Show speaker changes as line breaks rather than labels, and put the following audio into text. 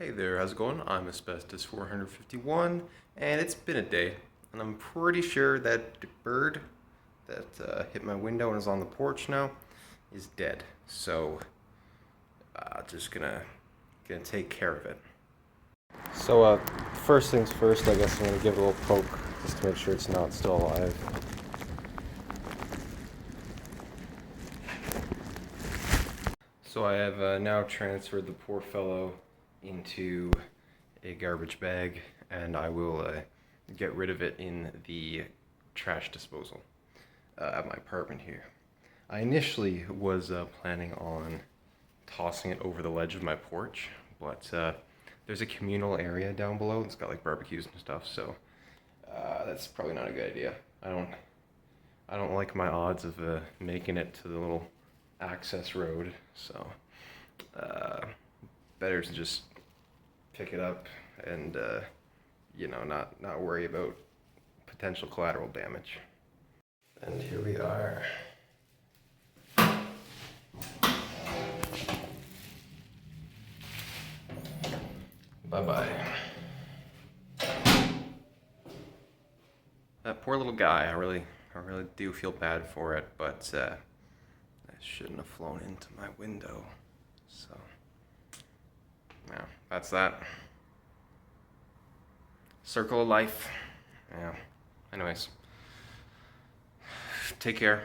Hey there, how's it going? I'm Asbestos 451, and it's been a day, and I'm pretty sure that the bird that hit my window and is on the porch now is dead. So, just gonna take care of it. So, first things first, I guess I'm gonna give it a little poke just to make sure it's not still alive. So I have now transferred the poor fellow into a garbage bag, and I will get rid of it in the trash disposal at my apartment here. I initially was planning on tossing it over the ledge of my porch, but there's a communal area down below. It's got like barbecues and stuff, so that's probably not a good idea. I don't like my odds of making it to the little access road, so better to just pick it up and not worry about potential collateral damage. And here we are. Bye-bye. That poor little guy, I really do feel bad for it, but I shouldn't have flown into my window. So, yeah, that's that. Circle of life. Yeah. Anyways, take care.